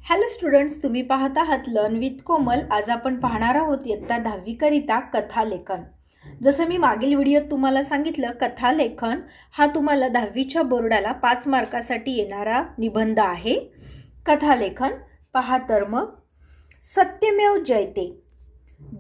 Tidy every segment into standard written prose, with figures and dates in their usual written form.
Hello students, तुम्ही पाहत आहात लर्न विथ कोमल. आज आपण पाहणार आहोत इयत्ता 10वी करिता कथालेखन. जसं मी मागील व्हिडिओत तुम्हाला सांगितलं, कथालेखन हा तुम्हाला 10वीच्या बोर्डाला 5 मार्कासाठी येणारा निबंध आहे. कथालेखन पहा तर मग. सत्यमेव जयते.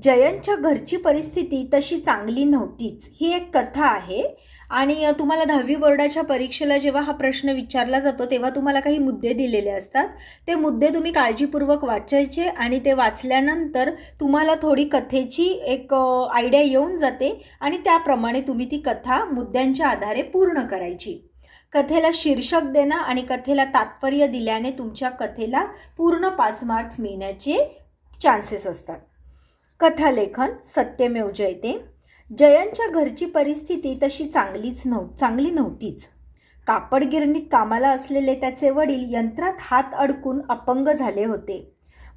जयंतच्या घरची परिस्थिती तशी चांगली नव्हतीच, ही एक कथा आहे. आणि तुम्हाला 10वी बोर्डाच्या परीक्षेला जेव्हा हा प्रश्न विचारला जातो तेव्हा तुम्हाला काही मुद्दे दिलेले असतात. ते मुद्दे तुम्ही काळजीपूर्वक वाचायचे आणि ते वाचल्यानंतर तुम्हाला थोडी कथेची एक आयडिया येऊन जाते आणि त्याप्रमाणे तुम्ही ती कथा मुद्द्यांच्या आधारे पूर्ण करायची. कथेला शीर्षक देणं आणि कथेला तात्पर्य दिल्याने तुमच्या कथेला पूर्ण 5 मार्क्स मिळण्याचे चान्सेस असतात. कथालेखन सत्यमेव जयते. जयंतच्या घरची परिस्थिती तशी चांगली नव्हतीच. कापड गिरणीत कामाला असलेले त्याचे वडील यंत्रात हात अडकून अपंग झाले होते.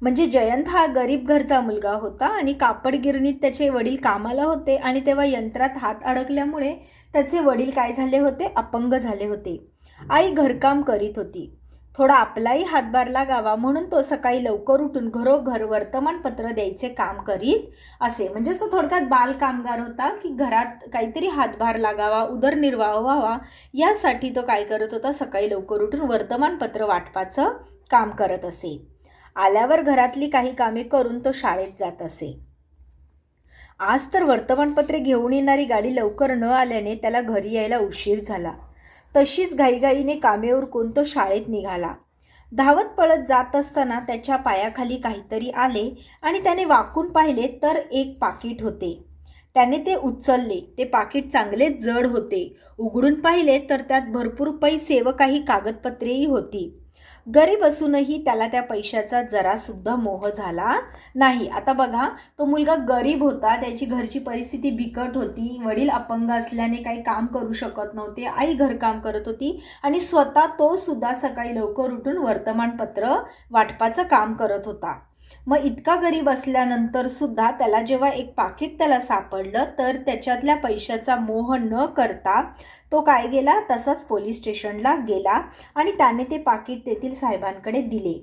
म्हणजे जयंत हा गरीब घरचा मुलगा होता आणि कापड गिरणीत त्याचे वडील कामाला होते आणि तेव्हा यंत्रात हात अडकल्यामुळे त्याचे वडील काय झाले होते, अपंग झाले होते. आई घरकाम करीत होती. थोडा आपलाही हातभार लागावा म्हणून तो सकाळी लवकर उठून घरोघर वर्तमानपत्र द्यायचे काम करीत असे. म्हणजेच तो थोडक्यात बाल कामगार होता की घरात काहीतरी हातभार लागावा, उदरनिर्वाह व्हावा यासाठी तो काय करत होता, सकाळी लवकर उठून वर्तमानपत्र वाटपाचं काम करत असे. आल्यावर घरातली काही कामे करून तो शाळेत जात असे. आज तर वर्तमानपत्रे घेऊन येणारी गाडी लवकर न आल्याने त्याला घरी यायला उशीर झाला. तशीच घाईघाईने कामे उरकून तो शाळेत निघाला. धावत पळत जात असताना त्याच्या पायाखाली काहीतरी आले आणि त्याने वाकून पाहिले तर एक पाकीट होते. त्याने ते उचलले. ते पाकीट चांगलेच जड होते. उघडून पाहिले तर त्यात भरपूर पैसे व काही कागदपत्रेही होती. गरीब असूनही त्याला त्या पैशाचा जरासुद्धा मोह झाला नाही. आता बघा, तो मुलगा गरीब होता, त्याची घरची परिस्थिती बिकट होती, वडील अपंग असल्याने काही काम करू शकत नव्हते, आई घरकाम करत होती आणि स्वतः तो सुद्धा सकाळी लवकर उठून वर्तमानपत्र वाटपाचं काम करत होता. मग इतका गरीब असल्यानंतर सुद्धा त्याला जेव्हा एक पाकीट त्याला सापडलं तर त्याच्यातल्या पैशाचा मोह न करता तो काय गेला, तसाच पोलीस स्टेशनला गेला आणि त्याने ते पाकीट तेथील साहेबांकडे दिले.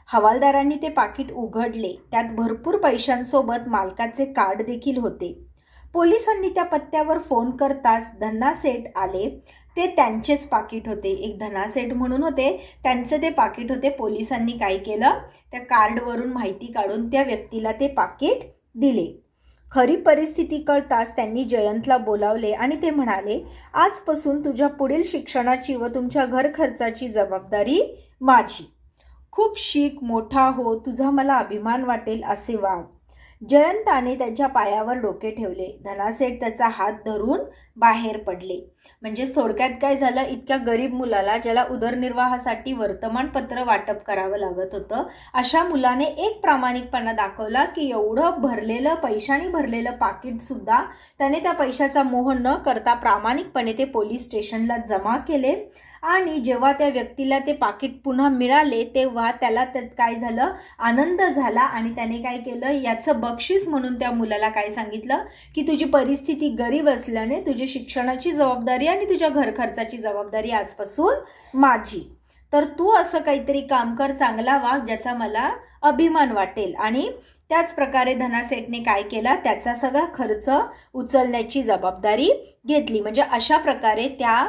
हवालदारांनी ते पाकीट उघडले. त्यात भरपूर पैशांसोबत मालकाचे कार्ड देखील होते. पोलिसांनी त्या पत्त्यावर फोन करताच धन्नासेठ आले. ते त्यांचेच पाकीट होते. एक धनासेठ म्हणून होते, त्यांचं ते पाकीट होते. पोलिसांनी काय केलं, त्या कार्डवरून माहिती काढून त्या व्यक्तीला ते पाकीट दिले. खरी परिस्थिती कळताच त्यांनी जयंतला बोलावले आणि ते म्हणाले, आजपासून तुझ्या पुढील शिक्षणाची व तुमच्या घर खर्चाची जबाबदारी माझी. खूप शिक, मोठा हो, तुझा मला अभिमान वाटेल असे वाग. जयंताने त्याच्या पायावर डोके ठेवले. धनासेठ त्याचा हात धरून बाहेर पडले. म्हणजेच थोडक्यात काय झालं, इतक्या गरीब मुलाला, ज्याला उदरनिर्वाहासाठी वर्तमानपत्र वाटप करावं लागत होतं, अशा मुलाने एक प्रामाणिकपणा दाखवला की एवढं भरलेलं, पैशाने भरलेलं पाकीटसुद्धा त्याने त्या पैशाचा मोह न करता प्रामाणिकपणे ते पोलीस स्टेशनला जमा केले. आणि जेव्हा त्या व्यक्तीला ते पाकीट पुन्हा मिळाले तेव्हा त्याला त्यात काय झालं, आनंद झाला आणि त्याने काय केलं, याचं बक्षीस म्हणून त्या मुलाला काय सांगितलं की तुझी परिस्थिती गरीब असल्याने तुझी शिक्षणाची जबाबदारी आणि तुझ्या घर खर्चाची जबाबदारी आजपासून माझी. तर तू असं काहीतरी काम कर, चांगला वाग, ज्याचा मला अभिमान वाटेल. आणि त्याच प्रकारे धनासेठने काय केला, त्याचा सगळा खर्च उचलण्याची जबाबदारी घेतली. म्हणजे अशा प्रकारे त्या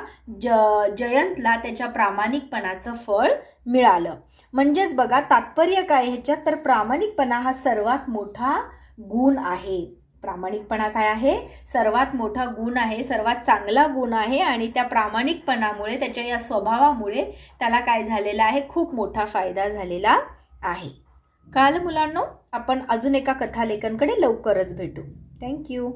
जयंतला त्याच्या प्रामाणिकपणाचं फळ मिळालं. म्हणजेच बघा, तात्पर्य काय ह्याच्यात, तर प्रामाणिकपणा हा सर्वात मोठा गुण आहे. प्रामाणिकपणा काय आहे, सर्वात मोठा गुण आहे, सर्वात चांगला गुण आहे. आणि त्या प्रामाणिकपणामुळे, त्याच्या या स्वभावामुळे त्याला काय झालेला आहे, खूप मोठा फायदा झालेला आहे. कळालं मुलांनो? आपण अजून एका कथालेखनकडे लवकरच भेटू. थँक्यू.